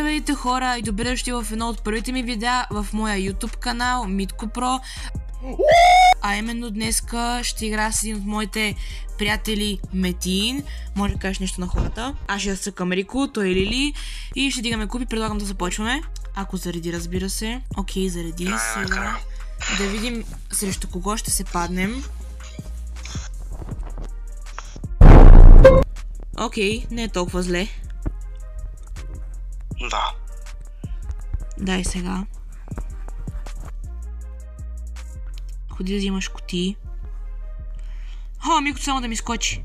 Здравейте хора и добре дошли в едно от първите ми видеа в моя YouTube канал Митко Про. А именно днеска ще играя с един от моите приятели Метин. Може да кажеш нещо на хората. Аз ще съкам Рико, той е Лили и ще дигаме купи. Предлагам да започваме. Ако зареди, разбира се. Окей, зареди. Сега да видим срещу кого ще се паднем. Окей, не е толкова зле. Да. Дай сега. Ходи да взимаш кутии. Мико само да ми скочи.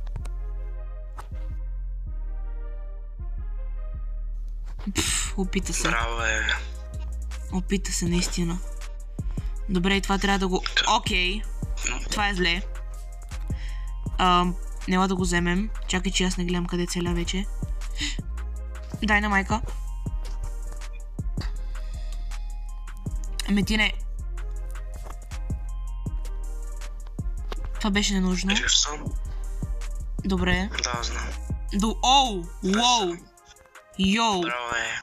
Опита се. Браво е. Опита се наистина. Добре, това трябва да го... Окей. Това е зле. Нела да го вземем. Чакай, че аз не гледам къде целя вече. Дай на майка. Метине. Това беше ненужно. Добре. Да, знам. Оу! Уоу! Йоу! Браво е.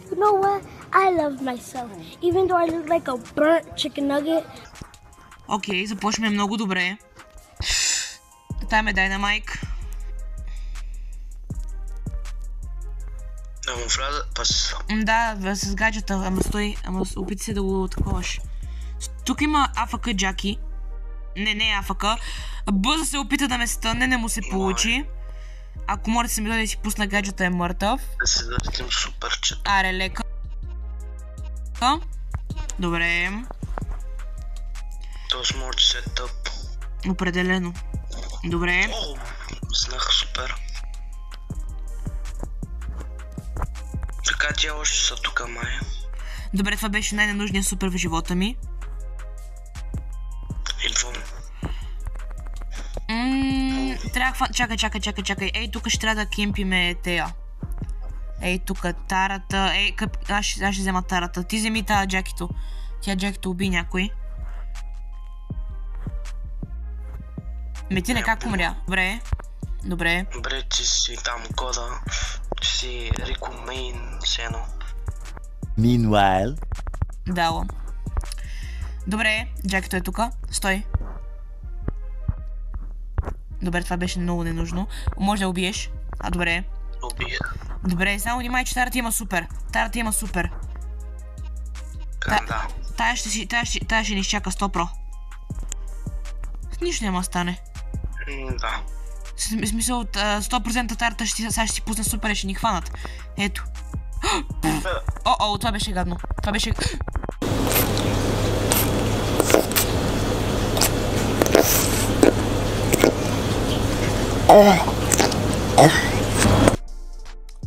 You know what? I love myself. Even though I look like a burnt chicken nugget. Окей, започваме много добре. Тай ме дай на майк. Да му вляза, пас. Да, с гаджета, ама стой, ама опитай се да го таковаш. Тук има АФК Джаки. Не е АФК. Бъза се опита да ме стънне, не му се получи. Ако може да се ми дойде да си пусна гаджета, е мъртъв. Да си дадем суперчет. Аре, лека. Добре. То сморт сетъп. Определено. Добре. О, знах супер. Така тя още са тука, май. Добре, това беше най-ненужният супер в живота ми. Идвам. Трябва... Чакай. Ей, тук ще трябва да кемпиме тея. Ей, тук тарата. Ей, аз ще взема тарата. Ти вземи тази Джакито. Тя Джакито уби някой. Метине, как умря? Добре. Добре, ти си там кода. Ти си Рико Мейн, сено. Meanwhile. Дало. Добре, Джакито е тука. Стой. Добре, това беше много ненужно. Може да убиеш. Добре. Убих. Добре, само внимай, че тарата има супер. Да. Тая ще ни изчака 100 про. Нищо няма да стане. Да. В смисъл, 100% тарата сега ще си пусне супер и ще ни хванат. Ето. Това беше гадно. Това беше...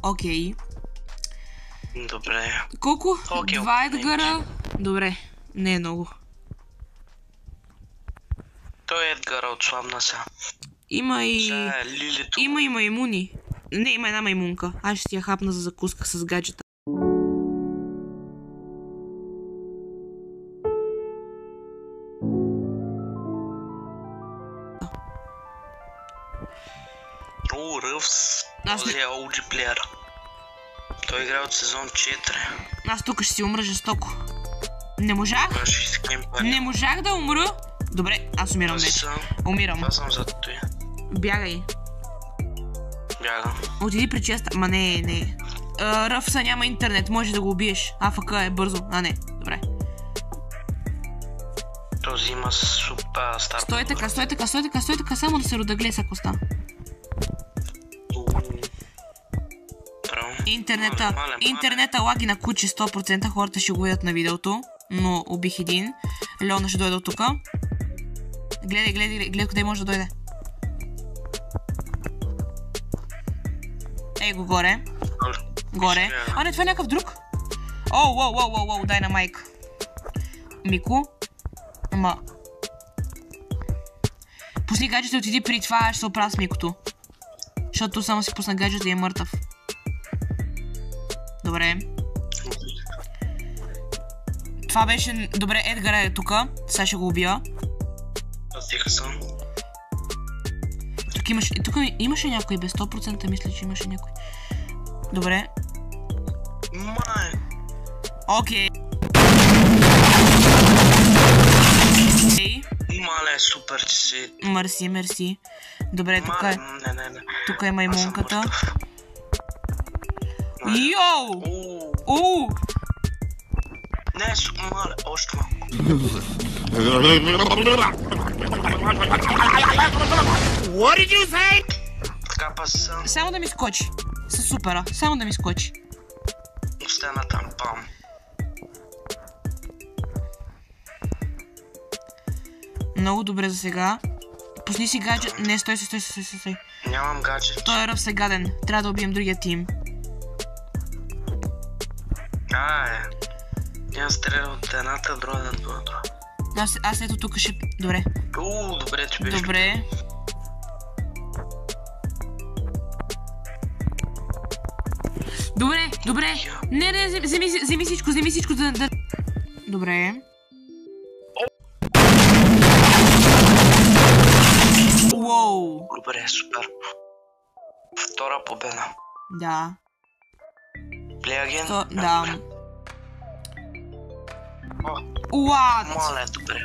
Окей. Добре. Колко? Окей, 2 Едгара? Добре, не е много. Той е Едгара отслабна сега. Има и... Сега е Лилито. Има и маймуни. Не, има една маймунка. Аз ще я хапна за закуска с гаджета. Ръвс. Аз Този е OG плеер. Той играе от сезон 4. Аз тук ще си умра жестоко. Не можах да умра. Добре, аз умирам вече. Умирам. Това съм зад той. Бягай. Бягам. Отиди при честа. Ма не. Ръвса няма интернет, може да го убиеш. АФК е бързо. Не. Добре. Този има супер стар. Стой така, само да се родъгле са коста. Интернета лаги на куче 100%, хората ще го видят на видеото, но убих един. Леона ще дойде от тука. Гледай къде може да дойде. Ей го горе. Не, това е някакъв друг. Оу, дай на майк. Мико. Ама... Пусни гаджета, отиди при това, ще се оправя с Микото. Защото само си пусна гаджета и е мъртъв. Добре. Това беше... Добре, Едгар е тука. Сега ще го убия. Аз тиха съм. Тук имаше някой, без 100% мисля, че имаше някой. Добре. Май. Окей. Мале, супер, че си. Мерси, мерси. Добре, тук Мале, е. не. Тук е маймунката. Аз съм мъртъв. Йоу! Уу. Не, мале, още малко. What did you say? Така па съм. Само да ми скочи. Със супера. Само да ми скочи. Остана там, пам. Много добре за сега. Пусни си гаджет. Не, стой. Нямам гаджет. Той е ръвсегаден. Трябва да убием другия тим. Няма стреля от едната, другата. Аз ето тук ще... Добре. Добре, че беше. Добре. Добре. Не, вземи всичко, да... Добре. Уоу. Добре, супер. Втора победа. Да. Плеяген? Да. What? Мале, добре.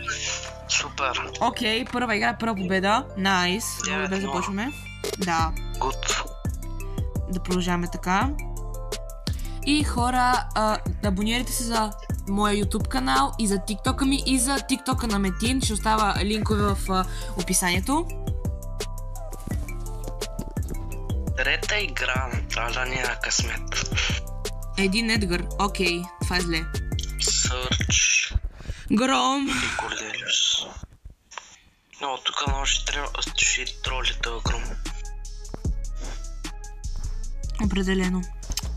Супер. Окей, първа игра, първа победа. Найс. Много добре започваме. Да. Гуд. Да продължаваме така. И хора, абонирайте се за моя YouTube канал и за TikTok-а ми и за TikTok-а на Метин. Ще остава линкове в описанието. Трета игра, трябва да ни е късмет. Един Едгар. Окей, това е зле. Сърч. Гром. И Корделиус. Но тук много ще троли този гром. Определено.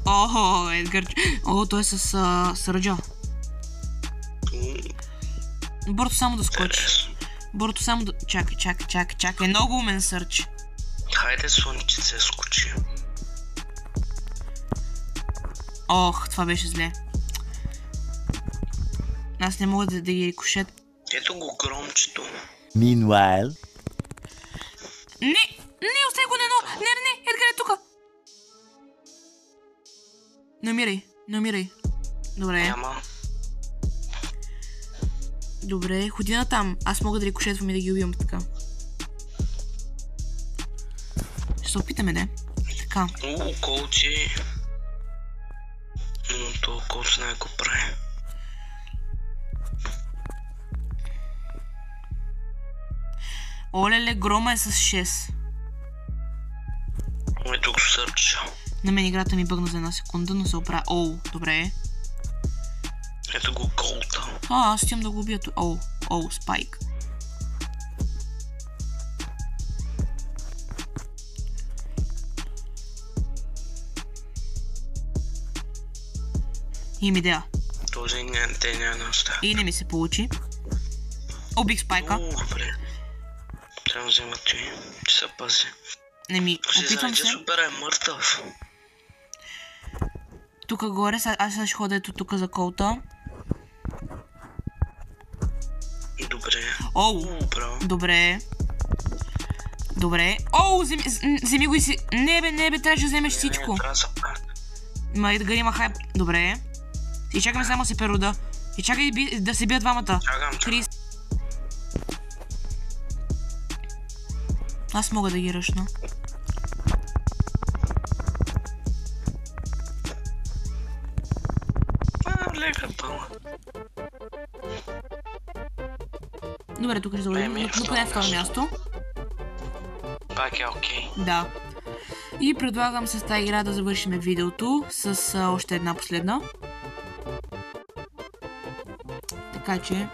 Охо, Едгар. О, той е с сърджа. Борто само да скочи. Борто само да... Чакай. Много умен сърч. Хайде, слънчице, скочи. Ох, това беше зле. Аз не мога да ги рикошет. Ето го громчето. Meanwhile. Не, остави го на едно. Не, Едгар е тука. Не умирай. Добре. Няма. Добре, ходи на там. Аз мога да рикошетвам и да ги убивам така. Ще се опитаме, да? Така. Колчи. Но то колч не го прави. Олеле, грома е с 6. Ето го сърча. На мен играта ми бъгна за една секунда, но се оправя. Оу, добре. Ето го колта. Аз отивам да го убия. Оу, спайк. Имам идея. Този няма да остава. И не ми се получи. Убих спайка. Добре. Трябва да взема ти. Че се пази. Опитвам се. Супер е мъртъв. Тук горе, аз ще ходя ето тук за колта. Добре. Оу, добре. Оу, вземи го и си. Не бе, трябваше да вземеш всичко. Ма Едгар има хайп. Добре. И чакаме само се перуда. И чакай да се бият двамата. Чакам. Аз мога да ги ръшна. Лека пъла. Добре, тук ще заводим. Но поне второ място. Пак е окей. Да. И предлагам с тази игра да завършим видеото с още една последна. Така че...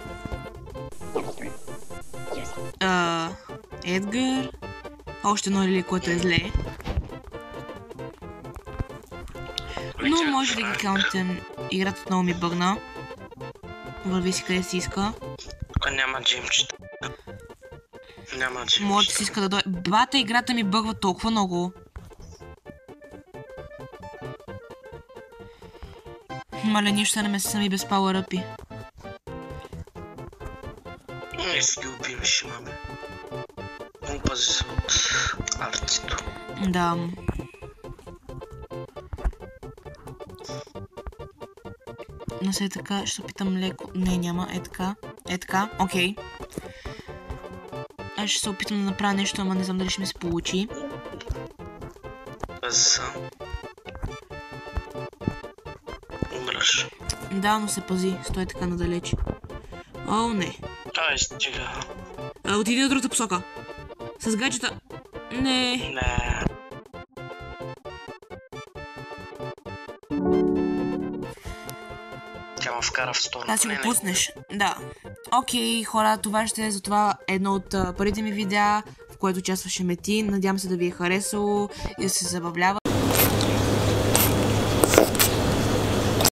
Едгар. Още едно реле, което е зле. Но може да ги каунтим. Играта отново ми бъгна. Върви си къде си иска. Тук няма джимчета. Може да си иска да дойде. Бата, играта ми бъгва толкова много. Мале, нищо не ме сами без пауър-ъпи. Не си ги убим, ще имаме. Много пази се от артито. Да. Но сега така, ще опитам леко. Не, няма. Е така. Е така. Окей. Аз ще се опитам да направя нещо, ама не знам дали ще ми се получи. Умраш. Да, но се пази. Стой така надалеч. О, не. Ай, стига. Отиди на другата посока. С гаджета. Не. Не. Тя ме вкара в стороната. Да си го пуснеш. Да. Окей, хора, това ще е за това едно от първите ми видеа, в което участваше Метин. Надявам се да ви е харесало и да се забавлява.